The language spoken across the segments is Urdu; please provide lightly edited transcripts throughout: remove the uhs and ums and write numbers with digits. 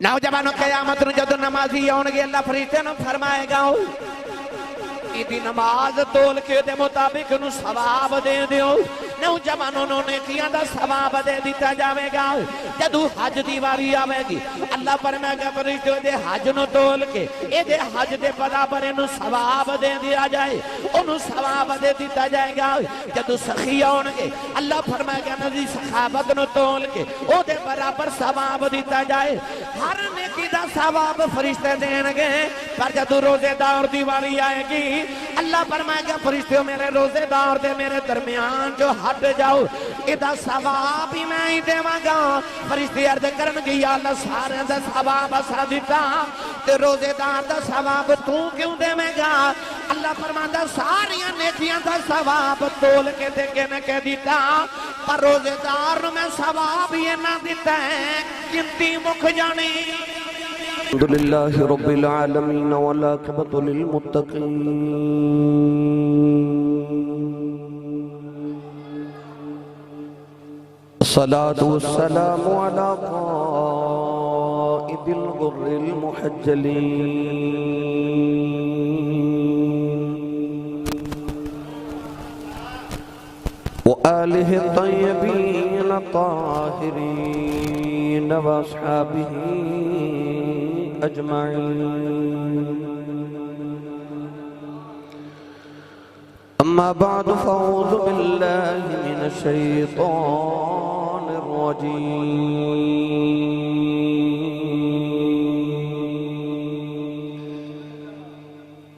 نوجوانوں قیامت نو جدو نمازی آنگے اللہ فرشتے نو فرمائے گا ایدی نماز تول کے دے مطابق نو ثواب دے دیو نوجوانوں نے کیا دا ثواب دے دیتا جاوے گا جدو حج دیواری آوے گی اللہ فرمائے گا فرشتے دے حج نو تول کے اے دے حج دے برابر نو ثواب دے دیا جائے انو ثواب دے دیتا جائے گا جدو سخی آنگے اللہ فرمائے گا نزی سخابت نو تول کے او دے برابر ثواب دیتا جائے ہر نیکی دا ثواب فرشتے دینگے پر جدو روزے دار دیواری آئے گی اللہ فرمائے گا فرشتوں میرے روزے دار دے میرے درمیان جو ہٹ جاؤ ادھا ثواب ہی میں ہی دے گا فرشتے عرض کرن گی یا اللہ سارے دا ثواب اسا دیتا تے روزے دار دا ثواب تو کیوں دے گا اللہ فرمائے گا ساریاں نیکیاں دا ثواب تول کے دے کے نہ کہ دیتا پر روزے دار میں ثواب یہ نہ دیتا ہے گنتی مکھ جانی الحمدللہ رب العالمین والعاقبۃ للمتقین الصلاة والسلام علی قائد الغر المحجلین وآلہ الطیبین الطاہرین واصحابہ أجمعين أما بعد فأعوذ بالله من الشيطان الرجيم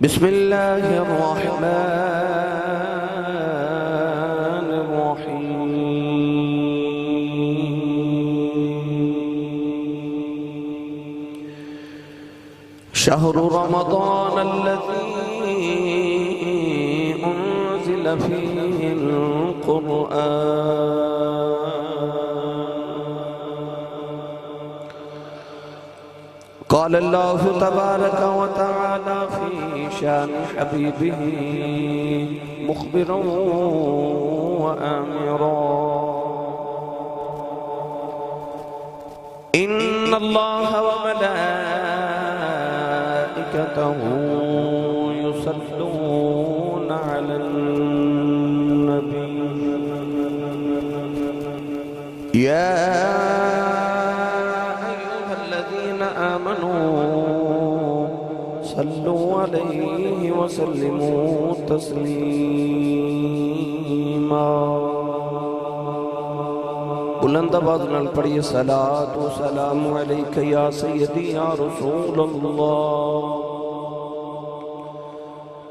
بسم الله الرحمن الرحيم شهر رمضان الذي أنزل فيه القرآن قال الله تبارك وتعالى في شان حبيبه مخبرا وآمرا إن الله وملائكته يصلون على النبي يا أيها الذين آمنوا صلوا عليه وسلموا تسليما بلند آواز نال پڑھیے صلاۃ و سلام علیک یا سیدی یا رسول اللہ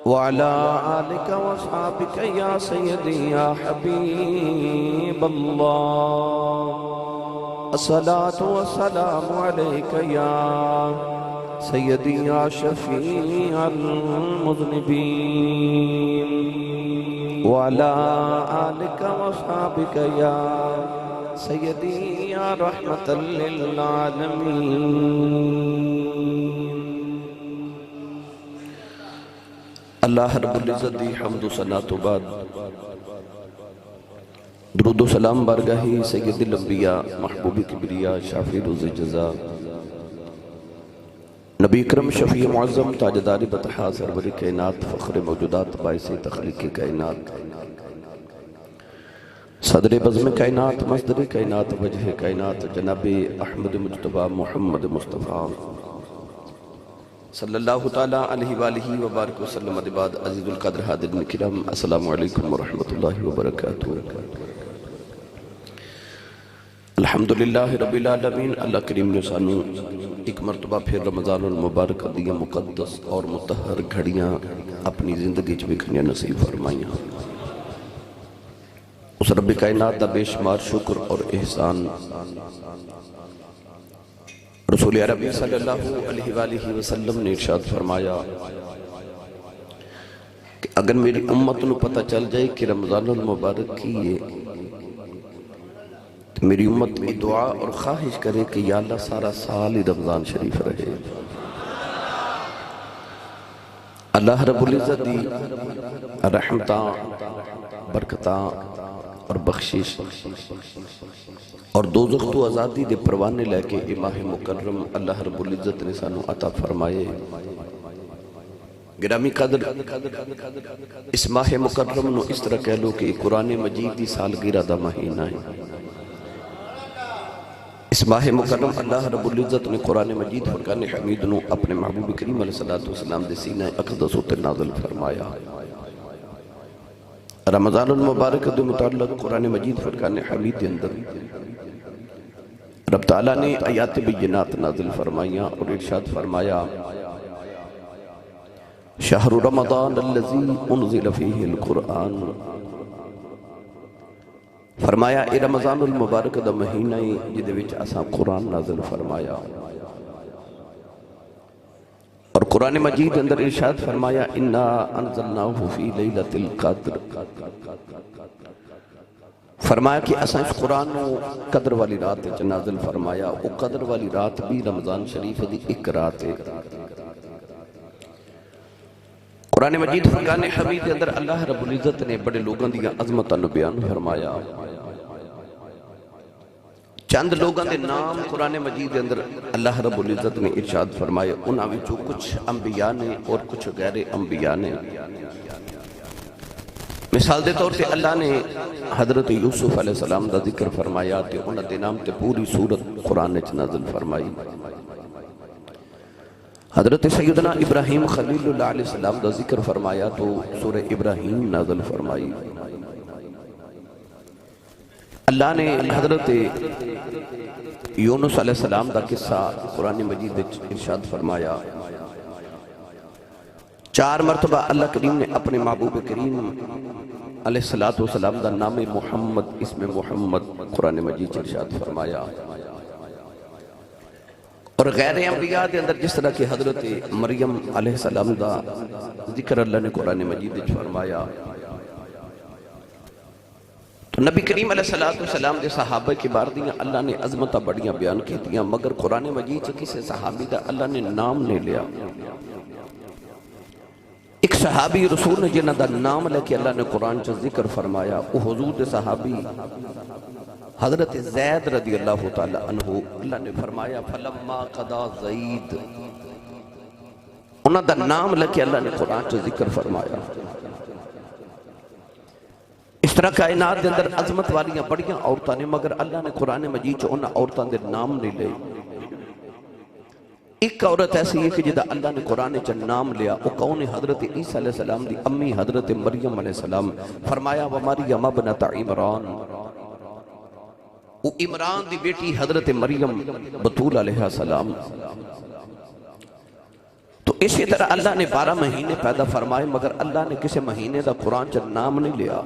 وعلا آلک و صحابک یا سیدی یا حبیب اللہ الصلاۃ و سلام علیک یا سیدی یا شفیع المذنبین وعلا آلک و صحابک یا سیدی یا رحمت للعالمین اللہ رب العزت دی حمد و ثناء تو بعد درود و سلام بارگاہی سید الانبیاء محبوب کبریاء شافی روز جزا نبی اکرم شفیع معظم تاجدار بطحا سرور کائنات فخر موجودات باعث تخلیق کائنات صدر بزم کائنات مصدر کائنات وجہ کائنات جناب احمد مجتبہ محمد مصطفیٰ صلی اللہ تعالیٰ علیہ وآلہ وبارک وسلم عدباد عزیز القدر حاضرین کرام السلام علیکم ورحمت اللہ وبرکاتہ الحمدللہ رب العالمین اللہ کریم نے سانو ایک مرتبہ پھر رمضان المبارک دیا مقدس اور مطہر گھڑیاں اپنی زندگی چوکھنیاں نصیب فرمائیاں اس رب کائنات دا بے شمار شکر اور احسان رسول عربی صلی اللہ علیہ وآلہ وسلم نے ارشاد فرمایا کہ اگر میری امت نو پتہ چل جائے کہ رمضان المبارک کی ہے تو میری امت کی دعا اور خواہش کرے کہ یا اللہ سارا سال ہی رمضان شریف رہے اللہ رب العزت دی رحمتاں برکتاں اور بخشش اور دوزخ تو آزادی دے پروانے لے کے اے ماہ مکرم اللہ رب العزت نے سانو عطا فرمائے۔ گرامی قدر اس ماہ مکرم نو اس طرح کہہ لو کہ قرآن مجید دی سالگرہ دا مہینہ ہے۔ اس ماہ مکرم اللہ رب العزت نے قرآن مجید فرقان حمید نو اپنے محبوب کریم علیہ السلام دے سینہ اقدس تے نازل فرمایا۔ رمضان المبارک دے متعلق قرآن مجید فرقان حمید دے اندر رب تعالیٰ نے آیات بینات نازل فرمائیاں اور ارشاد فرمایا شہر رمضان الذی انزل فیہ القرآن، فرمایا اے رمضان المبارک دا مہینہ جدے وچ اساں قرآن نازل فرمایا، اور قرآن مجید اندر ارشاد فرمایا انا انزلناہ فی لیلۃ القدر، فرمایا کہ اساں اس قرآن نو قدر والی رات وچ نازل فرمایا۔ وہ قدر والی رات بھی رمضان شریف دی ایک رات ہے۔ قرآن مجید فرقان حمید اندر اللہ رب العزت نے بڑے لوگوں دیا عظمتاں نو بیان فرمایا۔ چند لوگوں دے نام قرآن مجید اندر اللہ رب العزت نے ارشاد فرمائے، انہاں وچوں کچھ انبیاء نے اور کچھ غیر انبیاء نے۔ مثال دے طور سے اللہ نے حضرت یوسف علیہ السلام دا ذکر فرمایا تے انہاں دے نام تے پوری سورت قرآن وچ نازل فرمائی۔ حضرت سیدنا ابراہیم خلیل اللہ علیہ السلام دا ذکر فرمایا تو سورہ ابراہیم نازل فرمائی۔ اللہ نے حضرت یونس علیہ السلام دا قصہ قرآن مجید ارشاد فرمایا۔ 4 مرتبہ اللہ کریم نے اپنے محبوب کریم علیہ السلام دا نام محمد، اسم محمد قرآن مجید ارشاد فرمایا۔ اور غیر انبیاء دے اندر جس طرح کہ حضرت مریم علیہ السلام دا ذکر اللہ نے قرآن مجید فرمایا، تو نبی کریم علیہ السلام دے صحابہ کے بار دیاں اللہ نے عظمتہ بڑیاں بیان کی دیاں، مگر قرآن مجید سے کسی صحابی دا اللہ نے نام نہیں لیا۔ ایک صحابی رسول نے جنہ دا نام لے کے اللہ نے قرآن سے ذکر فرمایا، وہ حضور دے صحابی حضرت زید رضی اللہ تعالی عنہ، اللہ نے فرمایا فلما قضا زید، انہاں دا نام لے کے اللہ نے قرآن سے ذکر فرمایا۔ اس طرح کائنات دے اندر عظمت والیاں بڑیاں عورتاں نے، مگر اللہ نے قرآن مجید سے انہاں عورتاں دے نام نہیں لے۔ ایک عورت ایسی ہے کہ جدہ اللہ نے قرآن چا نام لیا، وہ کون ہے؟ حضرت عیسیٰ علیہ السلام دی امی حضرت مریم علیہ السلام۔ فرمایا وَمَرْيَمَ ابْنَتَ عِمْرَان، وہ عمران دی بیٹی حضرت مریم بطول علیہ السلام۔ تو اسی طرح اللہ نے 12 مہینے پیدا فرمائے، مگر اللہ نے کسی مہینے دا قرآن چا نام نہیں لیا۔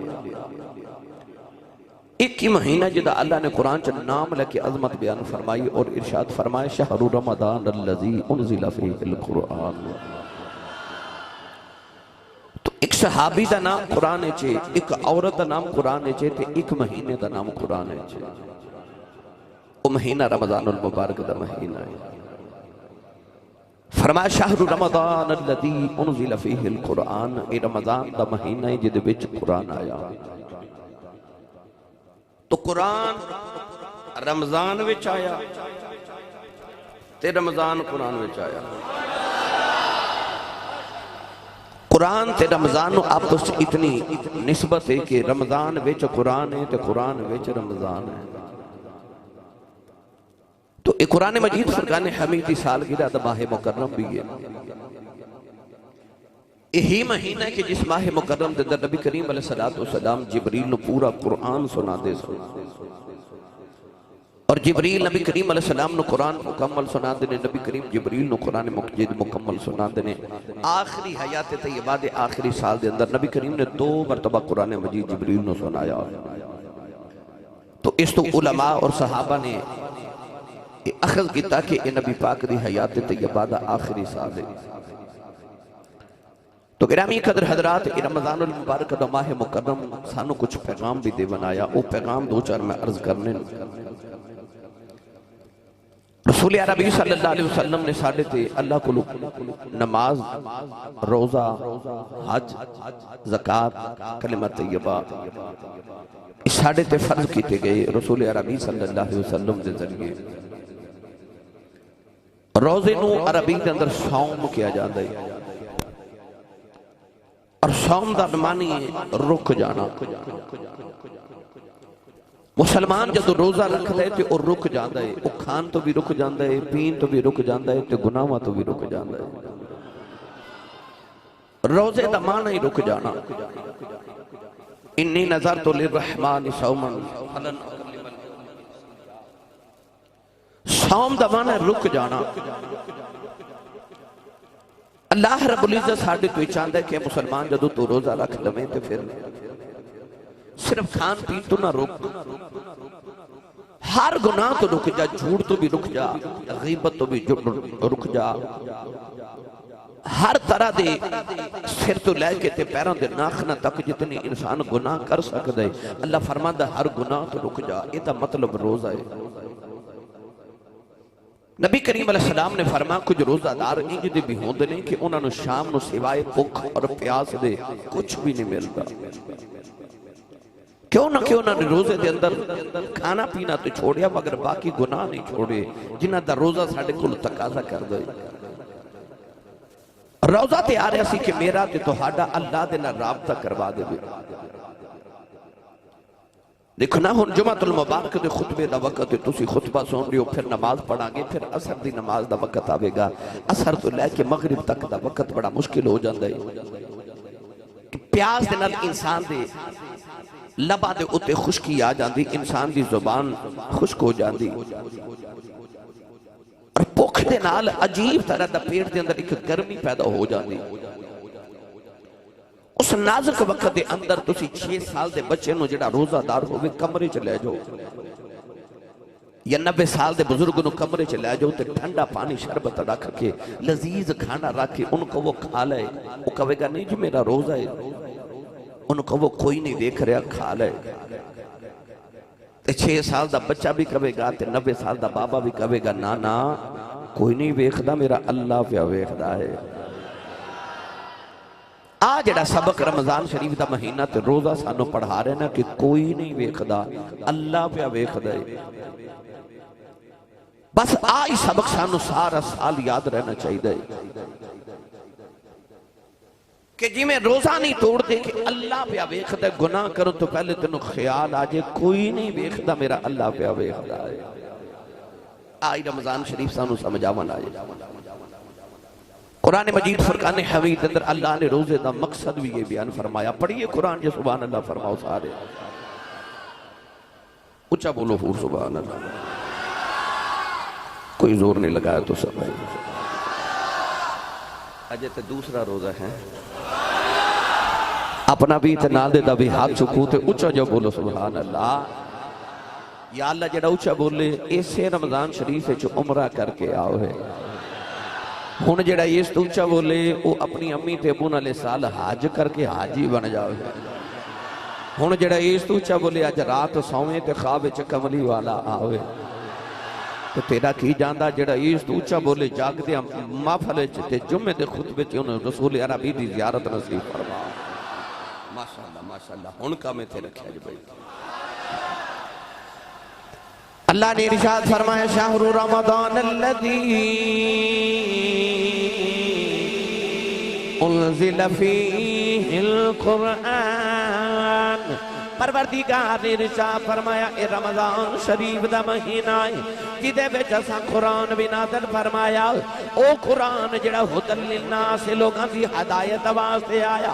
ایک ہی مہینہ جدا اللہ نے قرآن چا نام لے کے عظمت بیان فرمائی اور ارشاد فرمائے شہر رمضان الذی انزل فیہ القرآن۔ تو ایک صحابی دا نام قرآن چے، ایک عورت دا نام قرآن چے، تے ایک مہینے دا نام قرآن چے۔ وہ مہینہ رمضان المبارک دا مہینہ ہے۔ فرمایا شہر رمضان الذی انزل فیہ القرآن، اے رمضان دا مہینہ ہے جدے وچ قرآن آیا۔ تو قرآن رمضان وچ آیا تے رمضان قرآن وچ آیا۔ قرآن تے رمضان آپس اتنی نسبت ہے کہ رمضان وچ قرآن ہے تے قرآن وچ رمضان ہے۔ تو ایک قرآن مجید فرقان حمید دی سالگرہ دا ماہ مکرم بھی ہے۔ یہی مہینہ ہے کہ جس ماہ مکرم دے در نبی کریم علیہ السلام جبریل نو پورا قرآن سنا دے سو، اور جبریل نبی کریم علیہ السلام نو قرآن مکمل سنا دینے، نبی کریم جبریل نو قرآن مجید مکمل سنا دینے۔ آخری حیات طیبہ دے آخری سال دے اندر نبی کریم نے 2 مرتبہ قرآن مجید جبریل نو سنایا۔ تو اس تو علماء اور صحابہ نے اخذ کیتا کہ یہ نبی پاک دی حیات طیبہ دا آخری سال ہے۔ تو گرامی قدر حضرات، رمضان المبارک دا ماہ مکرم سانو کچھ پیغام بھی دے بنایا، وہ پیغام 2-4 میں عرض کرنے۔ رسول عربی صلی اللہ علیہ وسلم نے ساڑھے تے اللہ کو نماز، روزہ، حج، زکاة، کلمہ طیبہ اس ساڑھے تے فرض کیتے گئے رسول عربی صلی اللہ علیہ وسلم دے ذریعے۔ روزے نو عربی دے اندر صوم کیا جاتا ہے، اور صوم دا معنی رک جانا۔ مسلمان جدو روزہ رکھ دے تو وہ رک جاندہ ہے، وہ کھان تو بھی رک جاندہ ہے، پین تو بھی رک جاندہ ہے، تو گناہاں تو بھی رک جاندہ ہے۔ روزے دا معنی ہی رک جانا۔ انی نظرت للرحمن صوما فلن اکلم صوم دا معنی رک جانا۔ اللہ رب العزت ساڑھے تو چاہتا ہے کہ مسلمان جدو تو روزہ رکھ لمیں تو پھر صرف کھان پین تو نہ رک، ہر گناہ تو رک جا، جھوٹ تو بھی رک جا، غیبت تو بھی رک جا، ہر طرح دے سر تو لے کے تے پیروں دے ناخنہ تک جتنی انسان گناہ کر سکتا ہے اللہ فرماتا ہر گناہ تو رک جا۔ یہ تا مطلب روزہ ہے۔ نبی کریم علیہ السلام نے فرمایا کچھ روزہ دار انج دے بھی ہوندے نہیں کہ انہوں نے شام نو سوائے بھوک اور پیاس دے کچھ بھی نہیں ملتا۔ کیوں نہ کہ انہوں نے روزے دے اندر کھانا پینا تو چھوڑیا مگر باقی گناہ نہیں چھوڑے جنہ دا روزہ ساڑھے کل تقاضا کر دے۔ روزہ تے آ رہا سی کہ میرا تے توہاڈا اللہ دے نہ رابطہ کروا دے۔ دیکھو نا ہن جمعۃ المبارک دے خطبے دا وقت تسی خطبہ سن رہے ہو، پھر نماز پڑھا گے، پھر عصر دی نماز دا وقت آوے گا، عصر تو لے کے مغرب تک دا وقت بڑا مشکل ہو جاندہ ہے۔ پیاس دے نال انسان دے لبا دے اتے خشکی آ جاندی، انسان دی زبان خشک ہو جاندی، اور بھوک دے نال عجیب طرح دا پیٹ دے اندر ایک گرمی پیدا ہو جاندی۔ اس نازک وقت دے اندر تسی 6 سال دے بچے نو جڑا روزہ دار ہوئے کمرے چلے جاؤ، یا 90 سال دے بزرگ نو کمرے چلے جاؤ تے ٹھنڈا پانی شربت رکھ کے لذیذ کھانا رکھ کے ان کو وہ کھا لے، وہ کہے گا نہیں جی میرا روزہ ہے، ان کو وہ کوئی نہیں دیکھ رہا کھا لے۔ تے 6 سال دا بچہ بھی کہے گا تے 90 سال دا بابا بھی کہے گا نا نا کوئی نہیں ویکھدا میرا اللہ پیا ویکھدا ہے۔ آج جڑا سبق رمضان شریف دا مہینہ تے روزہ سانو پڑھا رہے نا کہ کوئی نہیں ویکھدا اللہ پیا ویکھدا ہے۔ بس آج سبق سانو سارا سال یاد رہنا چاہیے کہ جی میں روزہ نہیں توڑ دے کہ اللہ پیا ویکھدا ہے، گناہ کرو تو پہلے تینوں خیال آجے کوئی نہیں ویکھدا میرا اللہ پیا ویکھدا ہے۔ آج رمضان شریف سانو سمجھاون آئے۔ قرآن مجید فرقان حمید اندر اللہ نے روزے دا مقصد بھی یہ بیان فرمایا۔ پڑھئے قرآن جو سبحان اللہ فرماؤ سارے، اچھا بولو پھور سبحان اللہ، کوئی زور نہیں لگایا تو سب ہے۔ اجے تے دوسرا روزہ ہے، اپنا بھی اتنال دے دا بھی ہاتھ چکو تے اچھا جو بولو سبحان اللہ۔ یا اللہ جڑا اچھا بولے اسے رمضان شریف جو عمرہ کر کے آؤ ہے، ہن جڑا اس تو اچھا بولے وہ اپنی امی تے ابو نالے سال حاج کر کے حاجی بن جاؤ ہے۔ ہن جڑا اس تو اچھا بولے آج رات سویں تے خواب وچ کملی والا آوے، تو تیرا کی جاندہ جڑا اس تو اچھا بولے جاگ دے محفل تے جمعے دے خطبے تے انہوں رسول عربی دی زیارت نصیب فرما۔ ماشاءاللہ ماشاءاللہ ہن کا میں تے رکھیا جی بھائی۔ اللہ نے ارشاد فرمایا شہر رمضان الذی انزل فیہ القرآن، پروردگار نے ارشاد فرمایا اے رمضان شریف دا مہینہ ہے جدے وچ اساں قرآن بھی نازل فرمایا۔ او قرآن جڑا ہدی للناس لوگاں دی ہدایت واسطے آیا۔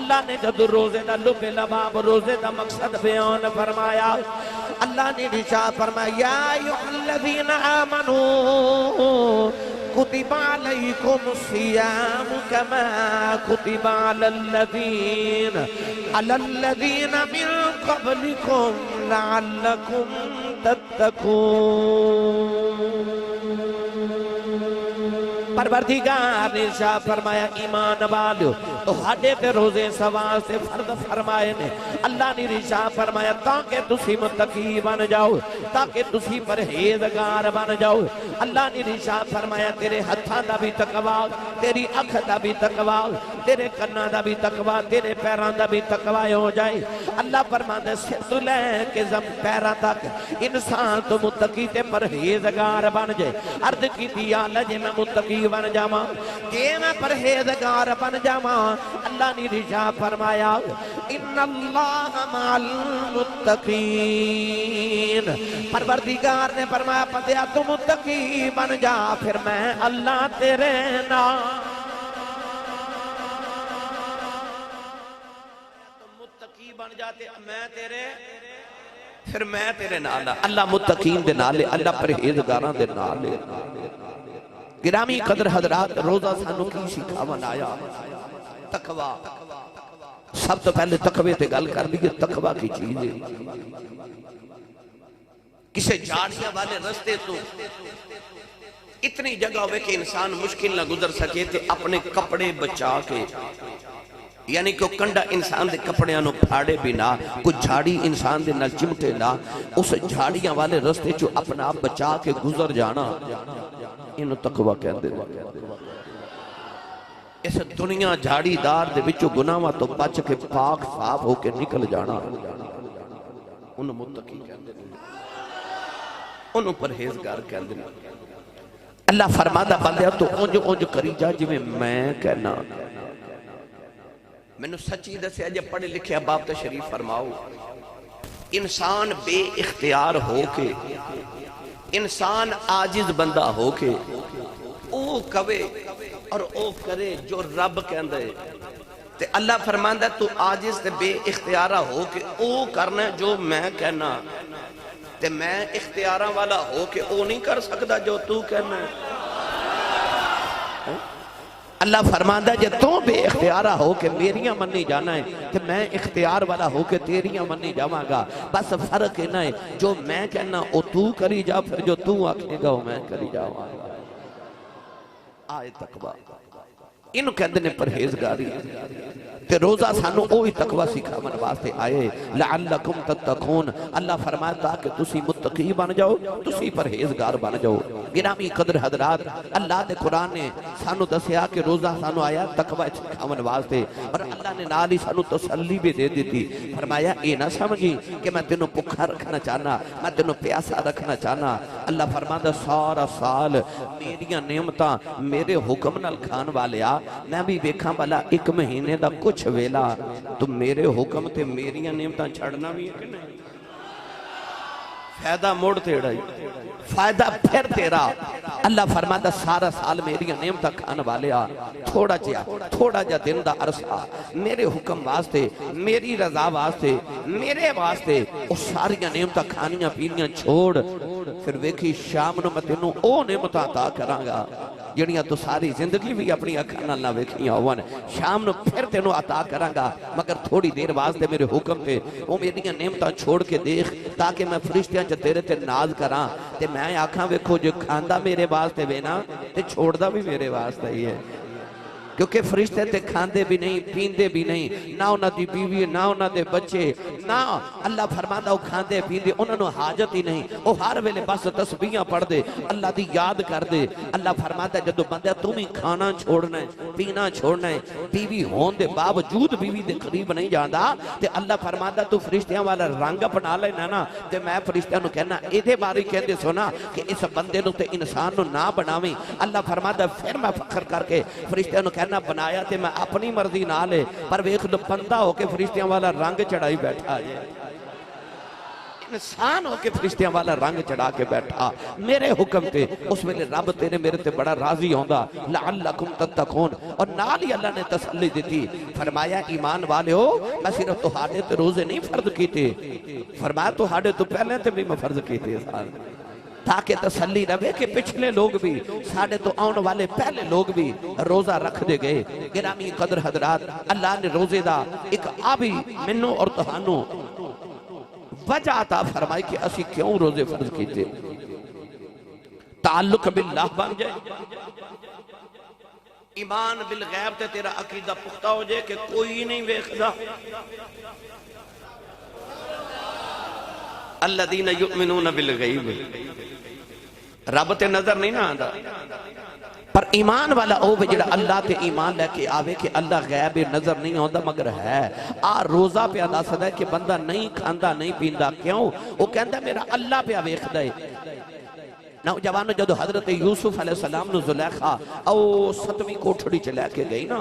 اللہ نے جب روزے دا لب لباب روزے دا مقصد بیان فرمایا، اللہ نے ارشاد فرمایا یا ایھا الذین آمنوا کتب علیکم الصیام کما کتب علی الذین من قبلکم لعلکم تتقون۔ پروردگار نے ارشاد فرمایا ایمان والو تو ہڈے تے روزے سوال سے فرض فرمائے نے اللہ نے ارشاد فرمایا تاکہ تسی متقی بن جاؤ تاکہ تسی پرہیزگار بن جاؤ اللہ نے ارشاد فرمایا تیرے ہتھاں دا بھی تقوی تیری اکھ دا بھی تقوی تیرے کناں دا بھی تقوی تیرے پیراں دا بھی تقوی ہو جائے اللہ فرماتا ہے سر تو لے کے پیراں تک انسان تو متقی تے پرہیزگار بن جائے عرض کی دیا اللہ جے میں متقی بن جاواں جے میں پرہیزگار بن جاواں اللہ نے ارشاد فرمایا ان اللہ مع المتقین پروردگار نے فرمایا بندیا تو متقی بن جا پھر میں اللہ تیرے نال متقی بن جاتے میں تیرے پھر میں تیرے نال اللہ متقین دے نال اللہ پرہیزگاراں دے نال گرامی قدر حضرات روزہ سانو کی سکھاون آیا تقوی سب تو پہلے تقوی تے گل کر لیے تقوی کی چیز ہے کسے جھاڑیاں والے رستے تو اتنی جگہ ہوئے کہ انسان مشکل نہ گزر سکے تے اپنے کپڑے بچا کے یعنی کہ کنڈا انسان دے کپڑیاں نو پھاڑے بھی نہ کوئی جھاڑی انسان دے نہ چمٹے نہ اس جھاڑیاں والے رستے جو اپنا بچا کے گزر جانا انہوں تقوی کہندے اس دنیا جھاڑی دار دے وچوں گناہاں تو بچ کے پاک صاف ہو کے نکل جانا انہوں متقی کہندے انہوں پرہیزگار کہندے اللہ فرماتا بندیا تو اونج کری جا جی میں کہنا میں نے سچی دسیا جب پڑھے لکھے اباب تشریف فرماؤ انسان بے اختیار ہو کے انسان عاجز بندہ ہو کے او کوے اور او کرے جو رب کہندے تے اللہ فرماندا تو عاجز تے بے اختیارہ ہو کے او کرنا جو میں کہنا تے میں اختیاراں والا ہو کے او نہیں کر سکتا جو تو کہنا ہے اللہ فرماندا جے تو بے اختیارہ ہو کے میریاں منی جانا ہے کہ میں اختیار والا ہو کے تیریاں منی جاواں گا بس فرق ہے نہ ہے جو میں کہنا او تو کری جا پھر جو تو آکھے گا وہ میں کری جاواں گا آئے تقوی انہوں کہندے نے پرہیزگاری تے روزہ سانو اوہی تقوی سکھاون واسطے آئے لعلکم تتقون اللہ فرماتا کہ تسی متقی بن جاؤ تسی پرہیزگار بن جاؤ گرامی قدر حضرات اللہ دے قرآن نے سانو دسیا کہ روزہ سانو آیا تقوی سکھاون واسطے اور اللہ نے نال ہی سانو تسلی بھی دے دیتی فرمایا اے نہ سمجھی کہ میں تینوں بھوکا رکھنا چاہنا میں تینوں پیاسا رکھنا چاہنا اللہ فرماتا سارا سال میریاں نعمتاں میرے حکم نال کھان والے آ میں بھی بیکھاں والا ایک مہینے دا کچھ ویلا تو میرے حکم تے میریاں نعمتاں چھڑنا بھی ہے کہ نہیں فائدہ موڑ تیڑا ہی فائدہ پھر تیرا اللہ فرماتا سارا سال میریاں نعمتاں کھان والے آ تھوڑا جا دن دا عرصہ میرے حکم واسطے میری رضا واسطے میرے واسطے اس ساریاں نعمتاں کھانیاں پینیاں چھوڑ پھر ویکھی شام نو میں تینوں او نعمتاں عطا کراں گا جڑیاں تو ساری زندگی بھی اپنی اکھاں نال نہ ویکھیاں ہون شام نو پھر تینوں عطا کراں گا مگر تھوڑی دیر واسطے میرے حکم تے او میریاں نعمتاں چھوڑ کے دیکھ تاکہ میں فرشتیاں چ تیرے تے ناز کراں تے میں آکھاں ویکھو جو کھاندا میرے واسطے وے نا تے چھوڑدا بھی میرے واسطے ہی ہے کیونکہ فرشتے تے کھاندے بھی نہیں پیندے بھی نہیں نہ انہاں دی بیوی نہ انہاں دے بچے نہ اللہ فرماتا وہ کھاندے پیندے انہاں نو حاجت ہی نہیں وہ ہر ویلے بس تسبیحاں پڑھ دے اللہ دی یاد کر دے اللہ فرماتا جدو بندہ تم ہی کھانا چھوڑنا ہے پینا چھوڑنا ہے بیوی ہون دے باوجود بیوی دے قریب نہیں جاندا تے اللہ فرماتا تو فرشتیاں والا رنگ اپنا لینا نا تے میں فرشتیاں نو کہنا ایدے بارے کہندے سونا کہ اس بندے نو تے انسان نو نہ بناویں اللہ فرماتا پھر میں فخر کر کے فرشتیاں نو نہ بنایا تے میں اپنی مرضی نہ لے پر ویکھ لو بندہ ہو کے فرشتیاں والا رنگ چڑھائی بیٹھا ہے انسان ہو کے فرشتیاں والا رنگ چڑھا کے بیٹھا میرے حکم تے اس ویلے رب تیرے میرے تے بڑا راضی ہوندا لعلکم تتقون اور نال ہی اللہ نے تسلی دیتی فرمایا ایمان والے ہو میں صرف تہاڈے تے روزے نہیں فرض کیتے فرمایا تہاڈے تو پہلے تے بھی میں فرض کیتے تاکہ تسلی رہے کہ پچھلے لوگ بھی ساڑھے تو آن والے پہلے لوگ بھی روزہ رکھ دے گئے گرامی قدر حضرات اللہ نے روزے دا ایک آبی منو اور تہانو وجہ عطا فرمائی کہ اسی کیوں روزے فرض کیتے تعلق باللہ بن جائے ایمان بالغیب تے تیرا عقیدہ پختہ ہو جائے کہ کوئی نہیں ویکھدا الذین یؤمنون بالغیب رب تے نظر نہیں نہ آندا پر ایمان والا او جڑا اللہ تے ایمان لے کے آوے کہ اللہ غیب نظر نہیں ہوندا مگر ہے روزہ پہ دسدا ہے کہ بندہ نہیں کھاندا نہیں پیندا کیوں وہ کہندا میرا اللہ پہ ویکھدا ہے نوجوانوں جدو حضرت یوسف علیہ السلام نو زلیخا او 7ویں کوٹھڑی چ لے کے گئی نا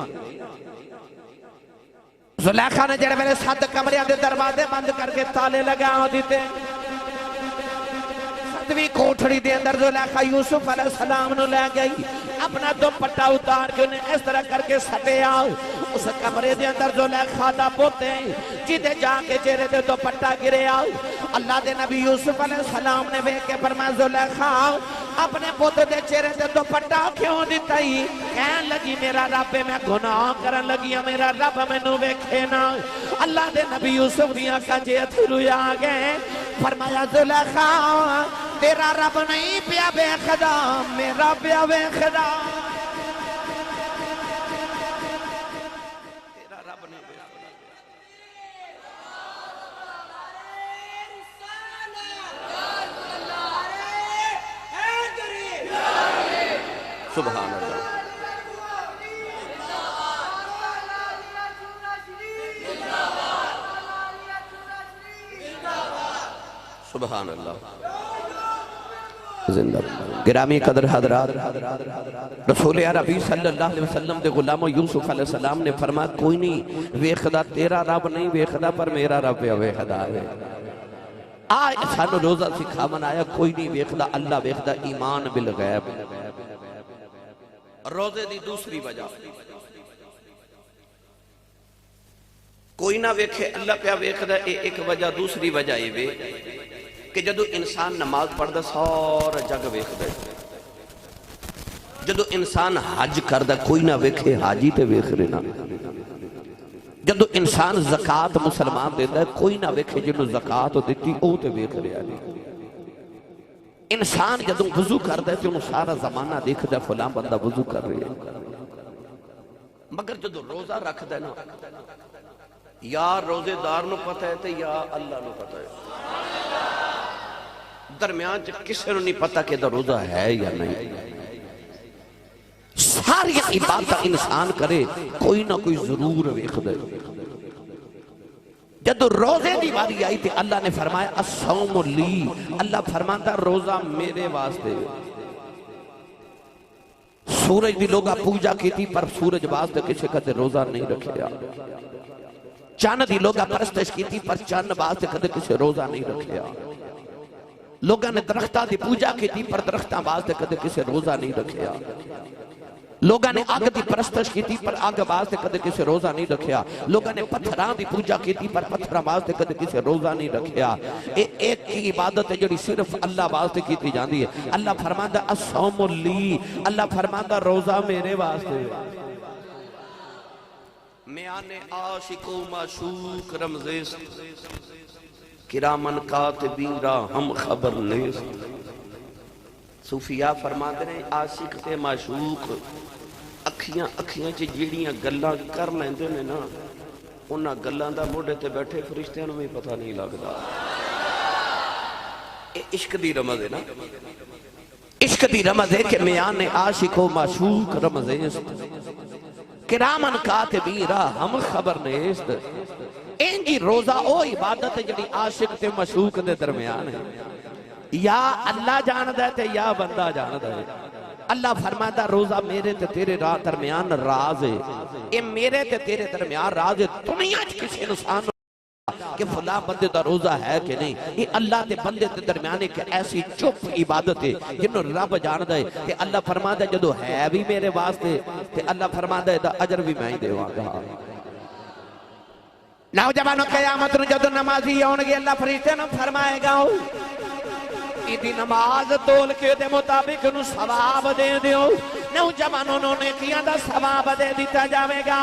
زلیخا نے جڑے میرے 7 کمرے دے دروازے بند کر کے تالے لگا دیتے 7ویں کوٹھڑی دے اندر زلیخا یوسف علیہ السلام نو لے گئی اپنا دوپٹہ اتار کے انہیں اس طرح کر کے سٹے آؤ اس کمرے دے اندر زلیخا دا پوتے جیدے جا کے چہرے دے دوپٹہ گرے آؤ اللہ دے نبی یوسف علیہ السلام نے بیک کے فرمایا زلیخا اپنے پوتے دے چہرے دے دوپٹہ کیوں دیتا ہی کہن لگی میرا رب میں گناہ کرن لگی میرا رب میں نو بیکھے نا اللہ دے نبی یوسف دیا کجے تھی رویا گئے فرمایا زلیخا تیرا رب نہیں پیا بے خدا میرا پیا بے خدا تیرا رب نہیں بے خدا سبحان اللہ سبحان اللہ زندہ گرامی قدر حضرات رسول عربی صلی اللہ علیہ وسلم دے غلام یوسف علیہ السلام نے فرمایا کوئی نہیں ویکھدا تیرا رب نہیں ویکھدا پر میرا رب ویکھدا ہے سانو روزہ سکھا منایا کوئی نہیں ویکھدا اللہ ویکھدا ایمان بالغیب روزے دی دوسری وجہ کوئی نہ ویکھے اللہ پہ ویکھدا ایک وجہ دوسری وجہ یہ وے کہ جدو انسان نماز پڑھدا سارا جگ ویکھدا جدو انسان حج کردا کوئی نہ ویکھے حاجی تے ویکھ رہنا جدو انسان زکاة مسلمان دیتا ہے کوئی نہ ویکھے جنہوں زکاة دیتی او تے ویکھ رہا ہے انسان جدو وضو کردا ہے تو انہوں سارا زمانہ دیکھدا ہے فلاں بندہ وضو کر رہے ہیں مگر جدو روزہ رکھ دے نا یا روزے دار نو پتہ ہے تے یا اللہ نو پتہ ہے درمیان کسے نو نہیں پتہ کہ دا روزہ ہے یا نہیں ساری عبادت انسان کرے کوئی نہ کوئی ضرور ویکھ دے جب روزے دی باری آئی تھی اللہ نے فرمایا الصوم لی اللہ فرماتا روزہ میرے واسطے سورج دی لوگا پوجا کی تھی پر سورج واسطے کسی کہتے روزہ نہیں رکھیا چاند دی لوگا پرستش کی تھی پر چاند واسطے کہتے کسی روزہ نہیں رکھیا لوگاں نے درختہ دی پوجا کی تھی پر درختہ واسطے کہتے کسی روزہ نہیں رکھیا لوگاں نے آگ دی پرستش کی تھی پر آگ واسطے کدے کسی روزہ نہیں رکھیا لوگاں نے پتھران دی پوجا کی تھی پر پتھران واسطے کدے کسی روزہ نہیں رکھیا ایک کی عبادت ہے جڑی صرف اللہ واسطے کی تھی جاندی ہے اللہ فرماندہ الصوم لی اللہ فرماندہ روزہ میرے واسطے میان عاشق و معشوق رمزیس کرامن کاتبین را ہم خبر نیست صوفیاء فرماتے ہیں عاشق تے معشوق اکھیاں چ جیڑیاں گلاں کر لیندے نے نا انہاں گلاں دا موڈے تے بیٹھے فرشتیاں نوں بھی پتہ نہیں لگدا اے عشق دی رمز ہے نا عشق دی رمز ہے کہ میان عاشق و معشوق رمزیس کرامن کاتبین را ہم خبر نیست انجی روزہ او عبادت جڑی عاشق تے معشوق دے درمیان ہے یا اللہ جاندہ ہے یا بندہ جاندہ ہے اللہ فرماتا روزہ میرے تے تیرے درمیان راز ہے یہ میرے تے تیرے درمیان راز ہے دنیا کسی انسان کہ فلاں بندے دا روزہ ہے کہ نہیں یہ اللہ تے بندے تے درمیان ایک ایسی چپ عبادت ہے جنہوں رب جاندہ ہے کہ اللہ فرماتا ہے جدو ہے بھی میرے واسطے کہ اللہ فرماتا ہے دا اجر بھی میں ہی دے وہاں نوجوانوں قیامت جدو نمازی آنگے اللہ فرشتے نو فرمائے گا ایدی نماز تول کے دے مطابق نو ثواب دے دیو نوجوانوں نوں نیکیاں دا ثواب دے دیتا جاوے گا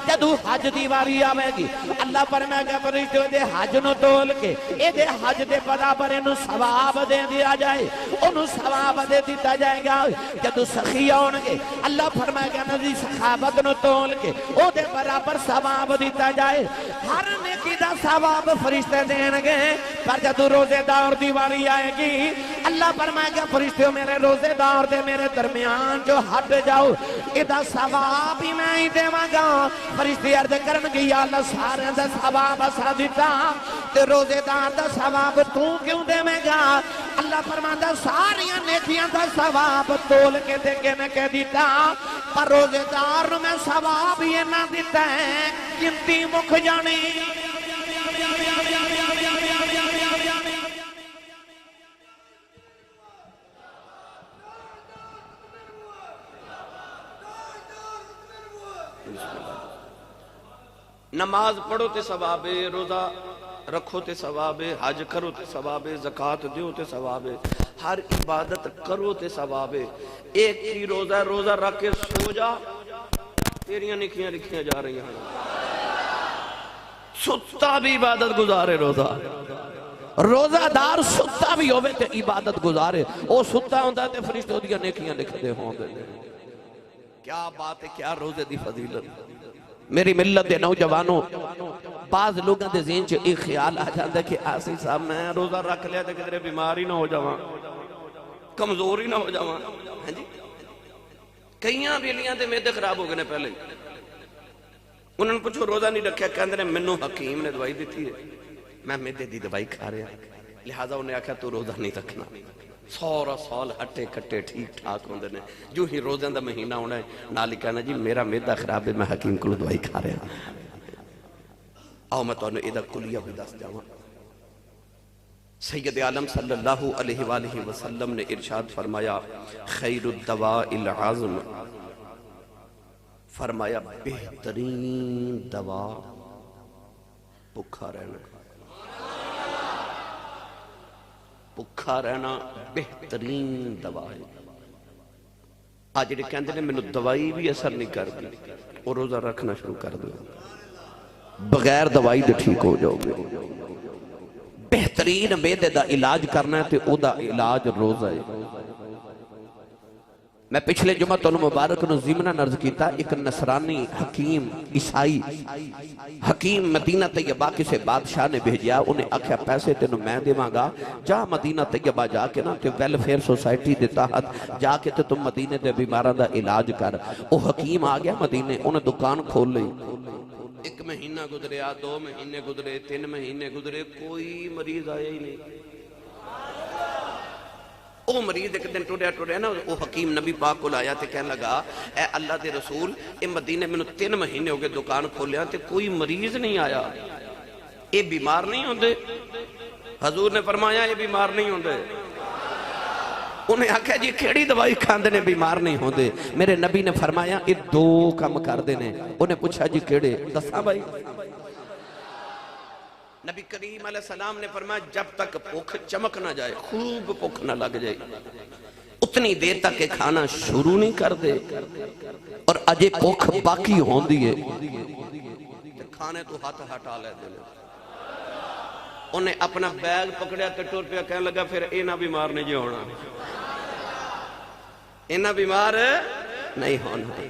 جدو حج دی واری آوے گی اللہ فرمائے گا فرشتوں دے حج نو تول کے اے دے حج دے برابر انہوں ثواب دے دیا جائے انہوں ثواب دے دیتا جائے گا جدو سخی آنگے اللہ فرمائے گا نزی سخاوت نو تول کے او دے برابر ثواب دیتا جائے ہر نیکی دا ثواب فرشتے دینگے پر جدو روزے دار دیواری آئے گی اللہ فرمائے گا فرشتوں میرے روزے دار دے میرے درمیان جو ہٹ جاؤ ادھا ثواب ہی میں ہی دے گا فرشتے عرض کرن گی یا اللہ سارے دا ثواب اسا دیتا تے روزے دار دا ثواب تو کیوں دے گا اللہ فرمائے گا ساریاں نیکیاں دا ثواب تول کے دے کے میں کہہ دیتا پر روزے دار میں ثواب یہ نہ دیتا ہے گنتی مکھ جانی نماز پڑھو تے ثواب ہے روزہ رکھو تے ثواب ہے حج کرو تے ثواب ہے زکاة دیو تے ثواب ہے ہر عبادت کرو تے ثواب ہے ایک کی روزہ رکھ کے سو جا تیریاں نکھیاں لکھیاں جا رہی ہیں ستا بھی عبادت گزارے روزہ دار ستا بھی ہوئے تے عبادت گزارے او ستا ہوندہ تے فرشتوں دیا نیکیاں لکھ دے ہوں دے کیا بات ہے کیا روزے دی فضیلت میری ملت دے نوجوانوں بعض لوگوں دے ذہن چ ایک خیال آ جاتا ہے کہ آسی صاحب میں روزہ رکھ لیا تے کدھر بیماری نہ ہو جاواں کمزوری نہ ہو جاواں ہاں جی کئیاں بیلیاں تے میدے خراب ہو گئے پہلے انہوں نے پوچھو روزہ نہیں رکھیا کہندے نے منو حکیم نے دوائی دیتی ہے میں میدے دی دوائی کھا رہا لہذا انہیں آکھا تو روزہ نہیں رکھنا سورا سال ہٹے کٹے ٹھیک ٹھاک ہوندے نے جو ہی روزیں دا مہینہ ہونا ہے نالی کہنا جی میرا میدہ خراب ہے میں حکیم کو دوائی کھا رہا آؤ میں تو انہوں ایدہ کلیہ بھی دست جاؤں سید عالم صلی اللہ علیہ وآلہ وسلم نے ارشاد فرمایا خیر الدواء العظم فرمایا بہترین دوا بکھا رہنا بکھا رہنا بہترین دوا ہے آج جڑے کہندے نے میں دوائی بھی اثر نہیں کر دی اور روزہ رکھنا شروع کر دو بغیر دوائی دے ٹھیک ہو جاؤ گے بہترین میدے دا علاج کرنا ہے تے او دا علاج روزہ ہے میں پچھلے جمعہ تو مبارک نو ضمنہ نرز کیتا ایک نصرانی حکیم عیسائی حکیم مدینہ طیبہ کسے بادشاہ نے بھیجیا انہیں آکھیا پیسے تینو میں دے مانگا جا مدینہ طیبہ جا کے نا تے ویلفیئر سوسائٹی دے تحت جا کے تے تم مدینہ دے بیمارہ دا علاج کر او حکیم آگیا مدینہ انہیں دکان کھول لئی ایک مہینہ گزرے 2 مہینے گزرے 3 مہینے گزرے کوئی مریض آیا ہی نہیں او مریض ایک دن ٹوڑیا نا او حکیم نبی پاک کو لایا تے کہنے لگا اے اللہ دے رسول اے مدینے میں 3 مہینے ہو گئے دکان کھولیا تے کوئی مریض نہیں آیا اے بیمار نہیں ہوندے حضور نے فرمایا اے بیمار نہیں ہوندے انہیں آکھا جی کھیڑی دوائی کھاندے نے بیمار نہیں ہوندے میرے نبی نے فرمایا اے 2 کم کر دینے انہیں پوچھا جی کھیڑے دسا بھائی نبی کریم علیہ السلام نے فرمایا جب تک بھوک چمک نہ جائے خوب بھوک نہ لگ جائے اتنی دیر تک کہ کھانا شروع نہیں کر دے اور اجے بھوک باقی ہوندی ہے کھانے تو ہاتھ ہٹا لے دے انہیں اپنا بیگ پکڑیا کٹور پہ کہنے لگا پھر اینا بیمار نہیں ہونا اینا بیمار نہیں ہونا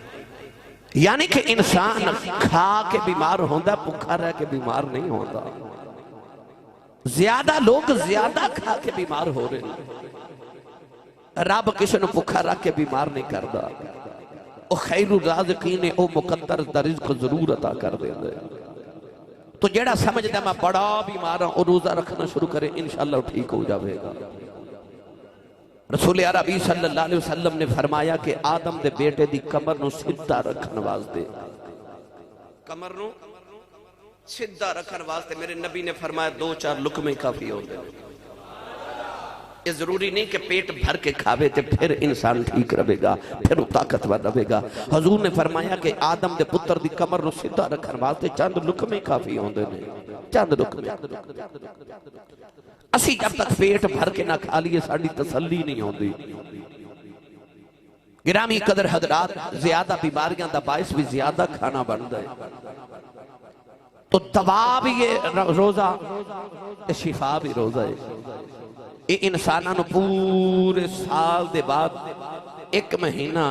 یعنی کہ انسان کھا کے بیمار ہوندہ بھوکا رہ کے بیمار نہیں ہوندہ زیادہ لوگ زیادہ کھا کے بیمار ہو رہے ہیں رب کسی نے بھوکا رہ کے بیمار نہیں کردہ او خیر الرازقین او مقدر دا رزق ضرور عطا کر دے دے تو جیڑا سمجھ دے میں بڑا بیمار ہوں اور روزہ رکھنا شروع کرے انشاءاللہ ٹھیک ہو جاوے گا رسول عربی صلی اللہ علیہ وسلم نے فرمایا کہ آدم دے بیٹے دی کمر نو سدھا رکھن واسطے کمر نو سدھا رکھن واسطے میرے نبی نے فرمایا 2-4 لقمے کافی ہو گئے یہ ضروری نہیں کہ پیٹ بھر کے کھاوے تے پھر انسان ٹھیک رہے گا پھر وہ طاقتور رہے گا حضور نے فرمایا کہ آدم دے پتر دی کمر نو سدھا رکھن واسطے چند لقمے کافی ہوندے نے چند لقمے اسی جب تک پیٹ بھر کے نہ کھا لیے ساڑی تسلی نہیں ہوندی گرامی قدر حضرات، زیادہ بیماریاں دا باعث بھی زیادہ کھانا بن دے، تو دوا بھی یہ روزہ تے شفا بھی روزہ ہے۔ یہ انساناں نو پورے سال دے بعد ایک مہینہ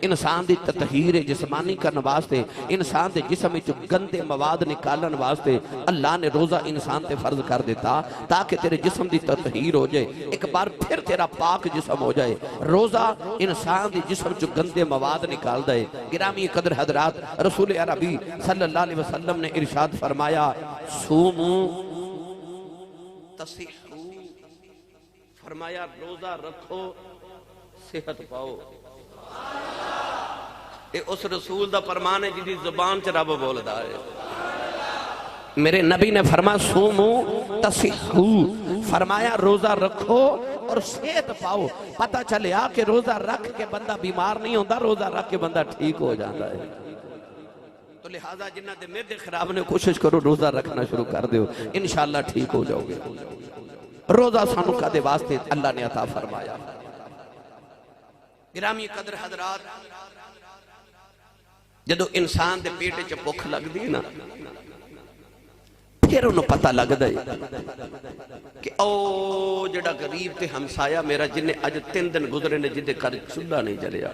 انسان دی تطہیر جسمانی کرنے واسطے، انسان دے جسم وچ گندے مواد نکالن واسطے اللہ نے روزہ انسان تے فرض کر دیتا تاکہ تیرے جسم دی تطہیر ہو جائے، ایک بار پھر تیرا پاک جسم ہو جائے۔ روزہ انسان دی جسم وچ گندے مواد نکال دے۔ گرامی قدر حضرات، رسول عربی صلی اللہ علیہ وسلم نے ارشاد فرمایا سومو تصحو، فرمایا روزہ رکھو صحت پاؤ۔ اے اس رسول دا فرمان ہے جی زبان چ رب بولدا ہے۔ میرے نبی نے فرمایا سومو تصحو، فرمایا روزہ رکھو اور صحت پاؤ۔ پتہ چلیا کہ روزہ رکھ کے بندہ بیمار نہیں ہوتا، روزہ رکھ کے بندہ ٹھیک ہو جاتا ہے۔ تو لہذا جنہ دے معدے خراب نے کوشش کرو روزہ رکھنا شروع کر دیو، انشاءاللہ ٹھیک ہو جاؤ گے۔ روزہ سانو کدے واسطے اللہ نے عطا فرمایا۔ گرامی قدر حضرات، جدو انسان دے پیٹ چ بھوک لگ دی نا، پھر انہوں پتہ لگ دے کہ او جڑا غریب تے ہمسایہ میرا جنہیں اج 3 دن گزرے نے جدے کر چولہا نہیں جلیا،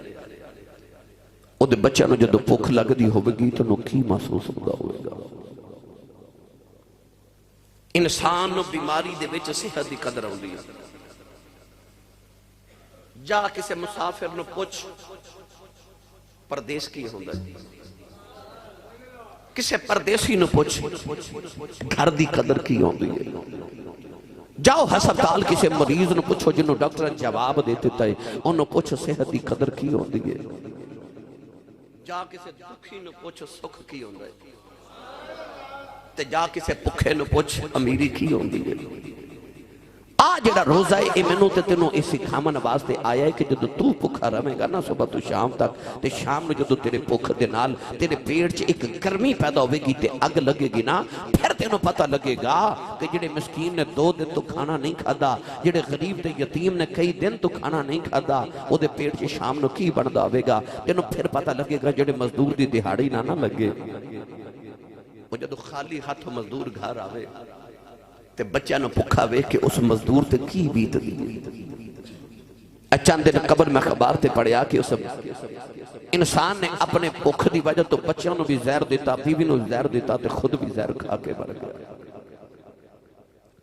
او دے بچہ نو جدو بھوک لگ دی ہوئے گی تو نو کی محسوس ہوگا ہوئے گا۔ انسان نو بیماری دے وچ صحت دی قدر ہوندی ہے۔ جا کسے مسافر نو پوچھ پردیس کی ہوندا ہے، کسے پردیسی نو پوچھ گھر دی قدر کی ہوندی ہے۔ جاؤ ہسپتال کسے مریض نو پوچھو جنہوں ڈاکٹر جواب دیتے تھے انہوں پوچھو صحت دی قدر کی ہوندی ہے۔ جا کسے دکھی نو پوچھو سکھ کی ہوندا ہے، تے جا کسے پکھے نو پوچھ امیری کی ہوندی ہے۔ جڑا روزہ ہے اے مینوں تے تینوں اس سکھامن واسطے آیا ہے کہ جدو تو بھوکا رہے گا نا صبح تو شام تک، تے شام نو جدو تیرے بھوک دے نال تیرے پیٹ چ ایک گرمی پیدا ہوئے گی تے اگ لگے گی نا، پھر تینوں پتہ لگے گا کہ جڑے مسکین نے 2 دن تو کھانا نہیں کھادا، جڑے غریب تے یتیم نے کئی دن تو کھانا نہیں کھادا، او دے پیٹ چ شام نو کی بندا ہوئے گا۔ تینوں پھر پتہ لگے گا جڑے مزدور دی دہاڑی نہ لگے، وہ جدو خالی ہاتھ مزدور گھر آوے تے بچہ نو پکھا وے کہ اس مزدور تے کی بیت دی۔ چند دن قبر میں خبر تے پڑھیا کہ اس انسان نے اپنے بھوک دی وجہ تو بچوں نو بھی زہر دیتا، بیوی نو زہر دیتا تے خود بھی زہر کھا کے مر گیا،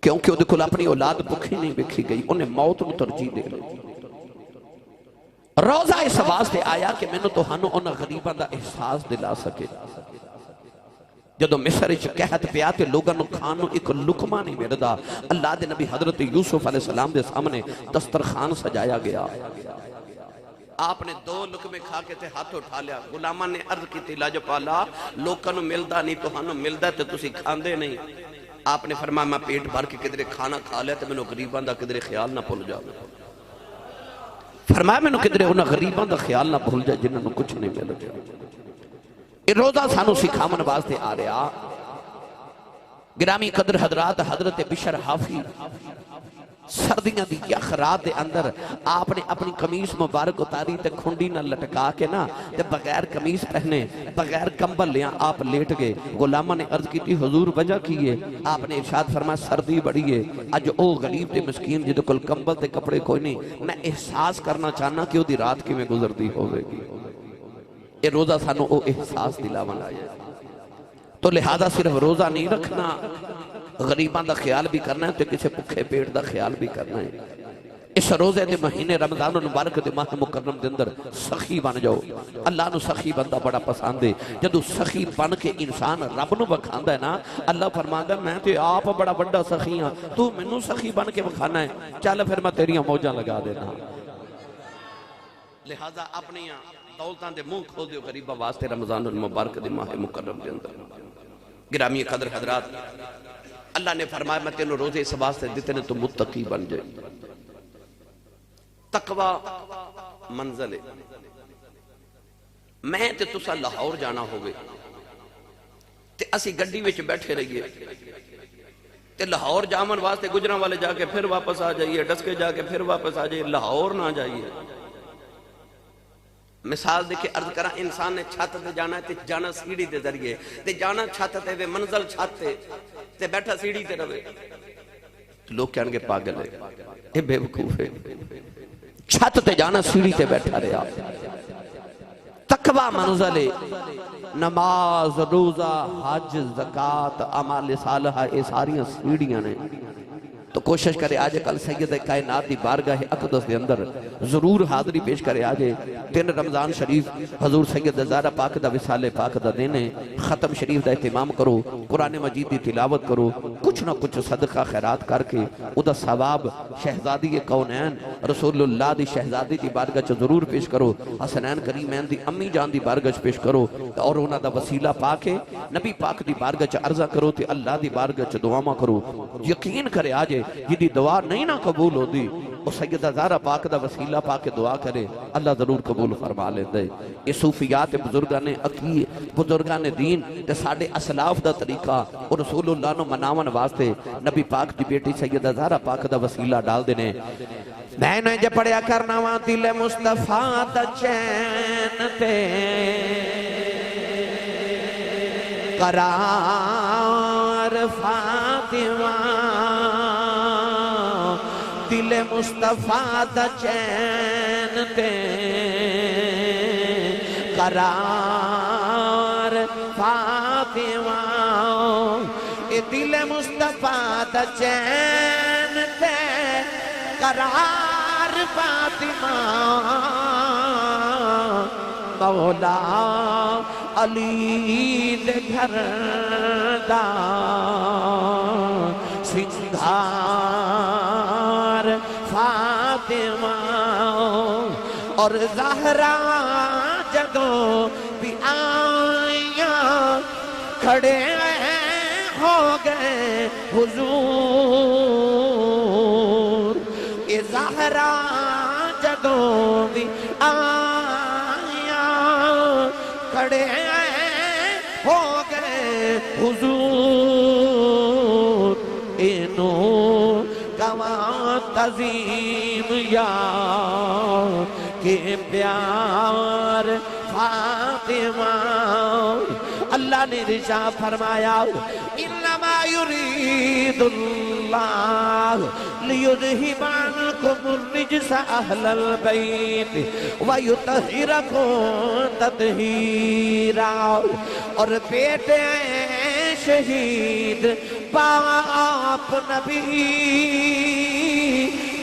کیونکہ وہ کول اپنی اولاد بھوکی نہیں ویکھی گئی، انہیں موت نو ترجیح دے لی۔ روزہ اس واسطے آیا کہ مینوں تہانوں انہاں غریباں دا احساس دلا سکے۔ جدو مصر وچ قحط پیا تے لوگاں نو کھان نو ایک لقمہ نہیں ملدا، اللہ دے نبی حضرت یوسف علیہ السلام دے سامنے دسترخوان سجایا گیا، آپ نے 2 لقمے کھا کے تے ہاتھ اٹھا لیا۔ غلاماں نے عرض کی لاجپالا لوکاں نو ملدا نہیں تہانوں ملدا تے تسی کھاندے نہیں۔ آپ نے فرمایا میں پیٹ بھر کے کدھرے کھانا کھا لیا تے مینوں غریباں دا کدھرے خیال نہ بھول جا۔ فرمایا مینوں کدھرے انہاں غریباں دا خیال نہ بھول جا جنہاں نو کچھ نہیں مل جا۔ یہ روزہ سانو سکھامن واسطے آ رہا۔ گرامی قدر حضرات، حضرت بشر حافی سردیاں دی یا خراب دے اندر آپ نے اپنی قمیص مبارک اتاری تے کھنڈی نہ لٹکا کے نا تے بغیر قمیص پہنے بغیر کمبل لیا آپ لیٹ گئے۔ غلامہ نے عرض کی تھی حضور وجہ کیے؟ آپ نے ارشاد فرمایا سردی بڑی ہے، اج او غریب تے مسکین جدو کل کمبل تے کپڑے کوئی نہیں، میں احساس کرنا چاہنا کہ وہ دی رات کی میں گزرتی ہوئے گی۔ یہ روزہ سانو او احساس دلاون آیا ہے۔ تو لہذا صرف روزہ نہیں رکھنا، غریبان دا خیال بھی کرنا ہے تو کسی بھوکے پیٹ دا خیال بھی کرنا ہے۔ اس روزے دے مہینے رمضان المبارک دے ماہ مکرم دے اندر سخی بن جاؤ۔ اللہ نو سخی بندہ بڑا پسند ہے۔ جدو سخی بن کے انسان رب نو بکھاندہ ہے نا، اللہ فرماندہ میں تے آپ بڑا بڑا سخی ہاں، تو منو سخی بن کے بکھانا ہے، چل پھر میں تیریاں موجاں لگا دینا۔ لہذا اپنی دولتان دے منہ کھول دیو غریبہ واسطے رمضان المبارک دے ماہ مکرم دے اندر۔ گرامی قدر حضرات، اللہ نے فرمایا میں تینوں روزے اس واسطے دیتے نے تو متقی بن جائے۔ تقوی منزل ہے۔ میں تے تسا لاہور جانا ہوگے تے اسی گڈی وچ بیٹھے رہیے تے لاہور جامن واسطے گجراں والے جا کے پھر واپس آ جائیے، ڈسکے جا کے پھر واپس آ جائیے، لاہور نہ جائیے۔ مثال دیکھے عرض کرا انسان نے چھت تے جانا ہے تے جانا سیڑھی دے ذریعے تے جانا چھت تے وے منزل چھت تے بیٹھا سیڑھی تے رہے لوگ کہنے گے پاگل ہے اے بے وقوف ہے چھت تے جانا سیڑھی تے بیٹھا رہا تقوی منزل نماز روزہ حج زکات اعمال صالحہ اے ساریاں سیڑھیاں نے تو کوشش کرے آجے کل سید کائنات دی بارگاہ اقدس دے اندر ضرور حاضری پیش کرے آجے 3 رمضان شریف حضور سید زہرا پاک دا وصال پاک دا دینے ختم شریف دا اہتمام کرو قرآن مجید دی تلاوت کرو کچھ نہ کچھ صدقہ خیرات کر کے او دا ثواب شہزادی کونین رسول اللہ دی شہزادی دی بارگاہ چ ضرور پیش کرو حسنین کریمین دی امی جان دی بارگاہ پیش کرو اور انہاں دا وسیلہ پاکے نبی پاک دی بارگاہ چ عرضہ کرو تے اللہ دی بارگاہ چ دعا کرو یقین کرے آجے جدی دعا نہیں نہ قبول ہو دی وہ سیدہ زہرا پاک دا وسیلہ پاک دعا کرے اللہ ضرور قبول فرما لے دے یہ صوفیات بزرگان عقید بزرگان دین تے ساڑھے اسلاف دا طریقہ اور رسول اللہ نو مناون واسطے نبی پاک دی بیٹی سیدہ زہرا پاک دا وسیلہ ڈال دینے میں نے جب پڑھیا کرنا وہاں دل مصطفیٰ دا چین تے قرار فاطمہ دل مصطفیٰ دا چین تے قرار فاطمہ اے دل مصطفیٰ دا چین تے قرار فاطمہ مولا علی دے گھر دا سنگھار فاطمہ اور زہرا جدوں بھی آئیاں کھڑے ہو گئے حضور اے زہرا جدوں بھی آئیاں کھڑے ہو گئے حضور انو گواں تظیم یا کہ پیار فاطمہ اللہ نے رشا فرمایا انما یرید اللہ لیذہب عنکم الرجس اہل البیت ویطہرکم تطہیرا اور بیٹے شہید باپ نبی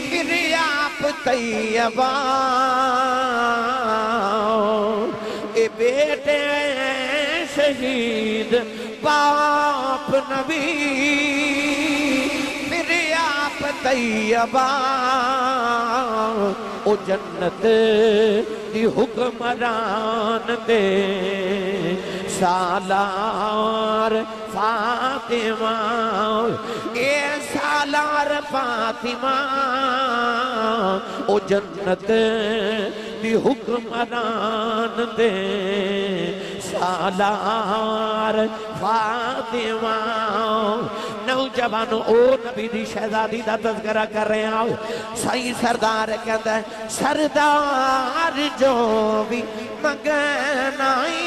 پھر آپ طیبہ اے بیٹے شہید باپ نبی پھر آپ طیبہ او جنت دی حکمران دے سالار فاطمہ اے سالار فاطمہ او جنت دی حکمران دے سالار فاطمہ نوجوانو او نبی دی شہزادی دا تذکرہ کر رہے ہیں صحیح سردار کہتا ہے سردار جو بھی مگنائی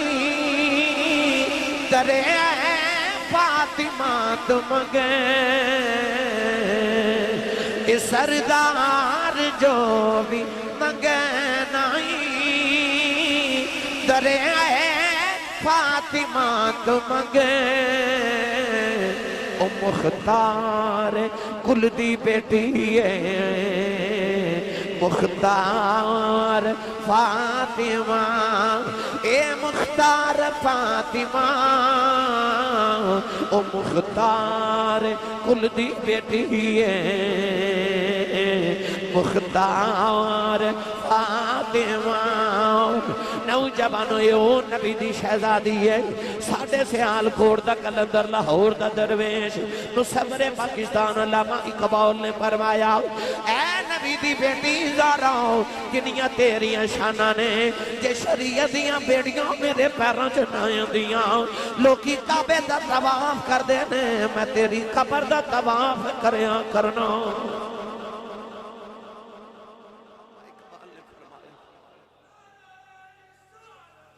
درے فاطمہ تو مگن اے سردار جو بھی مگنائی درے فاطمہ تو مگن او مختار کل دی بیٹی ہے مختار فاطمہ اے مختار فاطمہ او مختار کل دی بیٹی ہے مختار فاطمہ نوجوانو او نبی دی شہزادی ہے ساڑھے سیال کوڑ دا کلندر لاہور دا درویش نو صبر پاکستان علامہ اقبال نے فرمایا اے نبی دی بیٹی زاراؤ کنیاں تیریاں شانہ نے جے شریعت دیاں بیڑیاں میرے پیروں چنائیں دیاں لوکی کعبے دا طواف کر دینے میں تیری قبر دا طواف کریاں کرنا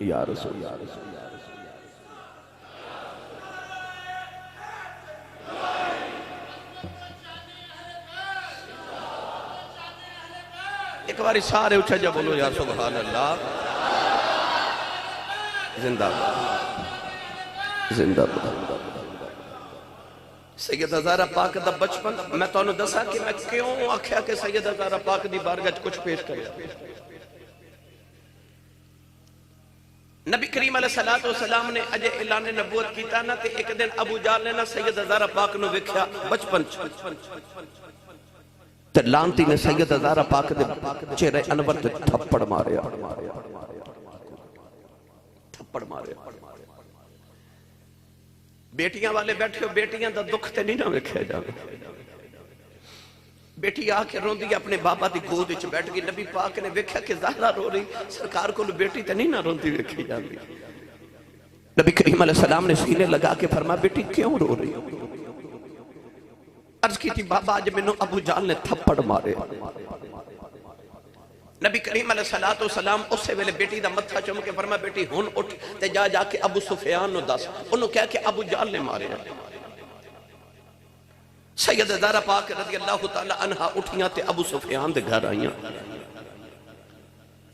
یا رسول ایک باری سارے اچھا جا بولو یا سبحان اللہ زندہ زندہ سیدہ زہرا پاک دا بچپن میں تو انہوں دسا کہ میں کیوں آکھیا کہ سیدہ زہرا پاک دی بارگاہ کچھ پیش کریا نبی کریم علیہ السلام نے اجے اعلان نبوت کیتا نا تے ایک دن ابو جہل نے نا سیدہ زہرا پاک نو ویکھیا بچپن تے لانتی نے سیدہ زہرا پاک دے چہرے انور تے تھپڑ ماریا بیٹیاں والے بیٹھے ہو بیٹیاں دا دکھ تے نہیں نہ ویکھیا جاوے بیٹی آ کے روندی اپنے بابا دی گود وچ بیٹھ گئی نبی پاک نے ویکھیا کہ زہرا رو رہی سرکار کو بیٹی تے نہیں نہ روندی ویکھی جاندی نبی کریم علیہ السلام نے سینے لگا کے فرمایا بیٹی کیوں رو رہی ہو عرض کی تھی بابا آج میں ابو جہل نے تھپڑ مارے نبی کریم علیہ السلام اسے ویلے بیٹی دا متھا چوم کے فرمایا بیٹی ہن اٹھ تے جا کے ابو سفیان نو دس انہوں کہا کہ ابو جہل نے مارے سید زہرا پاک رضی اللہ تعالی عنہ اٹھیاں تے ابو سفیان دے گھر آئیاں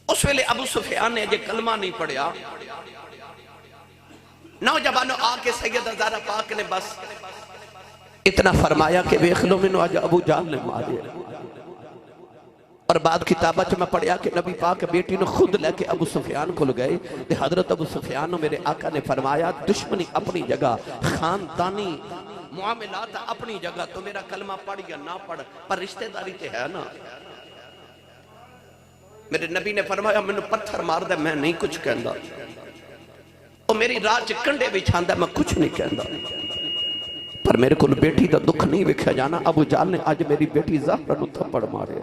اس ویلے ابو سفیان نے جے کلمہ نہیں پڑھیا نوجوانوں آ کے سید زہرا پاک نے بس اتنا فرمایا کہ ویکھ لو مینوں اج ابو جہل نے مارے اور بعد کتابہ میں پڑھیا کہ نبی پاک بیٹی نے خود لے کے ابو سفیان کو لگئے کہ حضرت ابو سفیان میرے آقا نے فرمایا دشمنی اپنی جگہ خاندانی معاملات اپنی جگہ تو میرا کلمہ پڑھ یا نہ پڑھ پر رشتہ داری تے ہے نا میرے نبی نے فرمایا میں نے پتھر مار دے میں نہیں کچھ کہندا اور میری راج کنڈے بچھاندہ میں کچھ نہیں کہندا پر میرے کو بیٹی دا دکھ نہیں وکھیا جانا ابو جہل نے آج میری بیٹی زہرا نو تھپڑ مارے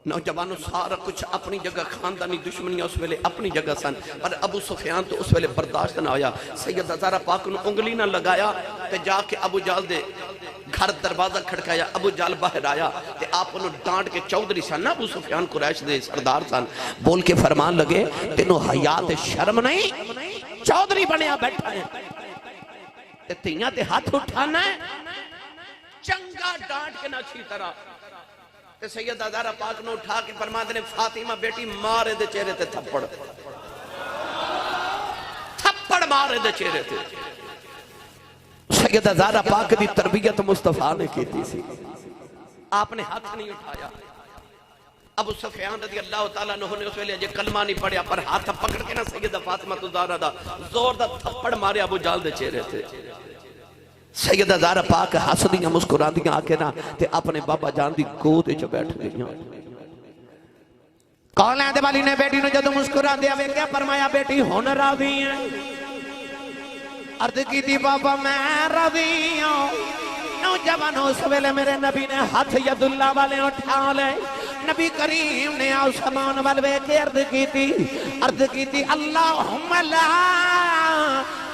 نوجوانوں سارا کچھ اپنی جگہ خاندانی دشمنیاں اس ویلے اپنی جگہ سن پر ابو سفیان تو اس ویلے برداشت نہ آیا سیدہ زہرا پاک نے انگلی نہ لگایا تے جا کے ابو جہل دے گھر دروازہ کھڑکایا ابو جہل باہر آیا تے آپ انہوں ڈانٹ کے چودھری سن ابو سفیان قریش دے سردار سن بول کے فرمان لگے تینوں حیات شرم نہیں چودھری بنیا بیٹھا ہے تے تیاں تے ہاتھ اٹھانا ہے چنگا ڈانٹ کے نہ اچھی طرح تے سیدہ زہرا پاک نے اٹھا کے فرماتے نے فاطمہ بیٹی مارے دے چہرے تے تھپڑ مارے دے چہرے تے سیدہ زہرا پاک دی تربیت مصطفیٰ نے کی تھی سی آپ نے ہاتھ نہیں اٹھایا ابو سفیان رضی اللہ تعالیٰ عنہ نے اس ویلے جے کلمہ نہیں پڑھیا پر ہاتھ پکڑ کے نا سیدہ فاطمہ زہرا دا زور دا تھپڑ مارے ابو جہل دے چہرے تے سیدہ زہرا پاک ہسدیاں مسکراندیاں آکے نا تے اپنے بابا جان دی گود وچ بیٹھ گئیاں کون دے والی نے بیٹی نو جدوں مسکراندیا ویکھیا فرمایا بیٹی ہن راضی ہے عرض کی تھی بابا میں راضی ہوں نوجوانوں اس ویلے میرے نبی نے ہاتھ ید اللہ والے اٹھا لے نبی کریم نے آسمان والوے کے عرض کی تھی اللہم لا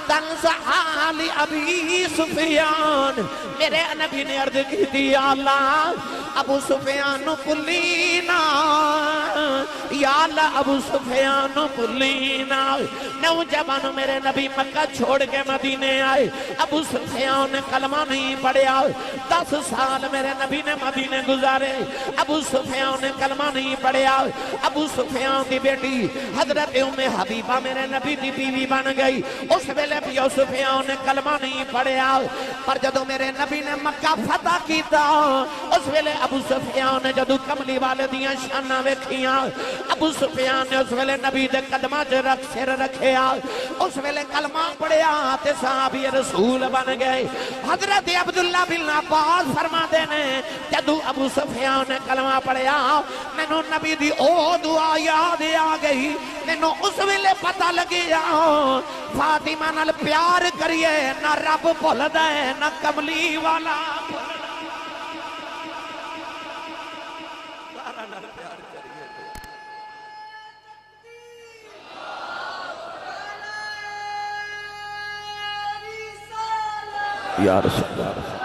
تنزع لی ابی سفیان میرے نبی نے عرض کی تھی یا اللہ ابو سفیان پلینا یا اللہ ابو سفیان پلینا نوجوان میرے نبی مکہ چھوڑ کے مدینے آئے ابو سفیان نے کلمہ نہیں پڑھیا 10 سال میرے نبی نے مدینے گزارے ابو سفیان نے کلمہ نہیں پڑھیا ابو سفیان دی بیٹی حضرت ام حبیبہ میرے نبی دی بیوی بن گئی اس ویلے بھی ابو سفیان نے کلمہ نہیں پڑھیا پر جدو میرے نبی نے مکہ فتح کیتا اس ویلے ابو سفیان نے جدو کملی والے دیاں شانہ ویکھیاں ابو سفیان نے اس ویلے نبی دے قدمہ جو سر رکھیا اس ویلے کلمہ پڑھیا تے صحابی رسول بن گئے حضرت عبداللہ بن عباس فرما دینے جدو ابو سفیان نے کلمہ پڑھیا میں نو نبی دی او دعا یاد آ گئی میں نو اس ویلے پتہ لگیا فاطمہ نال پیار کریے نہ رب بھول دے نہ کملی والا یا رسول اللہ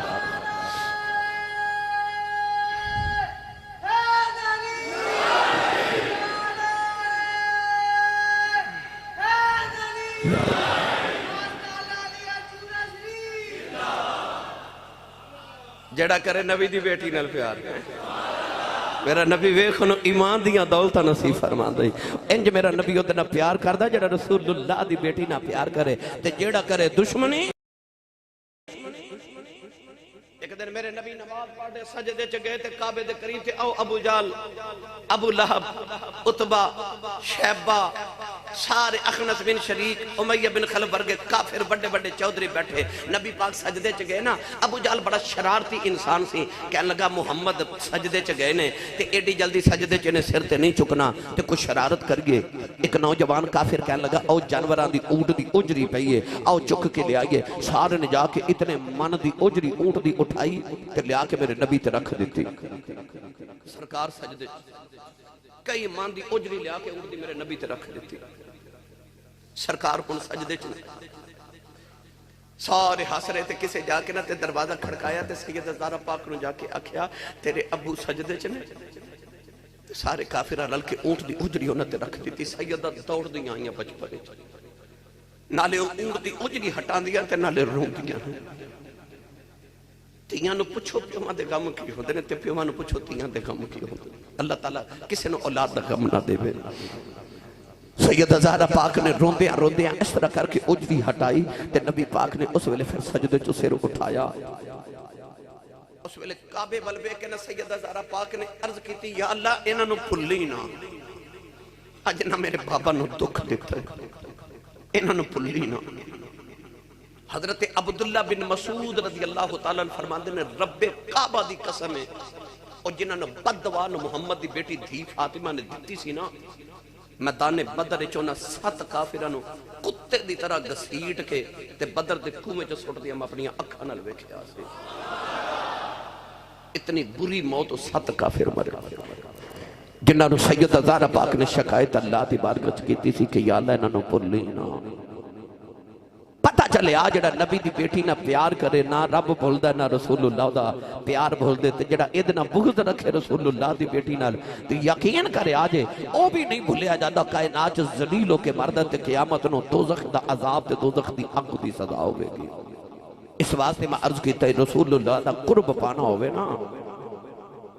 جڑا کرے نبی دی بیٹی نال پیار میرا نبی ویکھنو ایمان دیاں دولتاں نصیب فرما دے انج میرا نبی او تے نہ پیار کردا جڑا رسول اللہ دی بیٹی نہ پیار کرے تے جڑا کرے دشمنی ایک دن میرے نبی نماز پڑھے سجدے چ گئے تے کعبے دے قریب تے او ابو جال ابو لہب عتبہ شیبہ سارے اخنس بن شریک امیہ بن خلف ورگے کافر بڑے بڑے چودھری بیٹھے نبی پاک سجدے چ گئے نا ابو جال بڑا شرارتی انسان سی کہنے لگا محمد سجدے چ گئے نے تے ایڈی جلدی سجدے چ نے سر تے نہیں چکنا تے کچھ شرارت کر گئے ایک نوجوان کافر کہنے لگا او جانوران دی اونٹ دی اجری پئی ہے آؤ چک کے لے آئیے سارے نے جا کے اتنے من دی اجری اونٹ دی اٹھائی تے لیا کے میرے نبی تے رکھ دیتی سرکار سجدے کئی من دی اجری لیا کے اونٹ دی میرے نبی تے رکھ دیتی سرکار کن سجدے چنے سارے ہس رہے تھے کسے جا کے نہ تے دروازہ کھڑکایا تے سید زہرا پاک نو جا کے آکھیا تیرے ابو سجدے چنے سارے کافرہ لل کے اونٹ دی اجری انہوں نے رکھ دیتی سیدہ دوڑ دی آئیاں بچ پڑے نالے اونٹ دی اجری ہٹان دیا تے نالے رون دیا تیاں نو پچھو پیوما دے غم کی ہوندے نے تے پیوما نو پچھو تیاں دے غم کی ہوندے اللہ تعالیٰ کسے نو اولاد دا غم نہ دے بے سیدہ زہرا پاک نے روندیاں اس طرح کر کے اجری ہٹائی تے نبی پاک نے اس ویلے پھر سجدے چو سر اٹھایا اس ویلے کعبے بلبے کے نا سیدہ زہرا پاک نے عرض کی تھی یا اللہ انہاں نو پھلی نا اج نہ میرے بابا نو دکھ دیتا ہے انہاں نو پھلی نا حضرت عبداللہ بن مسعود رضی اللہ تعالیٰ فرماندے نے رب کعبہ دی قسم ہے اور جنہاں نے بدوان محمد دی بیٹی دھی فاطمہ نے دیتی سی نا میدان بدر چونا 7 کافرانو کتے دی طرح گسیٹ کے تے بدر دے کومے جو سوٹ دیا میں اپنی اکھاں نال ویکھیا سی اتنی بری موت 7 کافر مرے جنہاں نو سیدہ زہرا پاک نے شکایت اللہ دی بارگاہ کیتی سی کہ یا اللہ انہاں نو بھلی نا پتہ چلے آ جڑا نبی دی بیٹی نہ پیار کرے نہ رب بھولدا نہ رسول اللہ دا پیار بھول دے تے جڑا ادنا بغض رکھے رسول اللہ دی بیٹی نال تے یقین کرے آجے او بھی نہیں بھولیا جاتا کائنات ذلیل ہو کے مردا تے قیامت نو دوزخ دا عذاب تے دوزخ دی اگ دی سزا ہوے گی اس واسطے میں عرض کیتا ہے رسول اللہ دا قرب پانا ہوے نا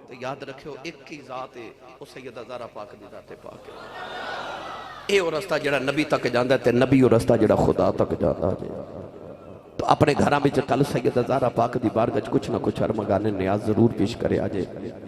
تے یاد رکھو ایک ہی ذات ہے او سیدہ زہرا پاک دی ذات پاک ہے اے وہ رستہ جڑا نبی تک جاندہ ہے تے نبی وہ رستہ جڑا خدا تک جاندہ ہے تو اپنے گھراں میں کل سیدہ زہرا پاک دی بارگاہ کچھ نہ کچھ ارمغان نیاز ضرور پیش کرے آجے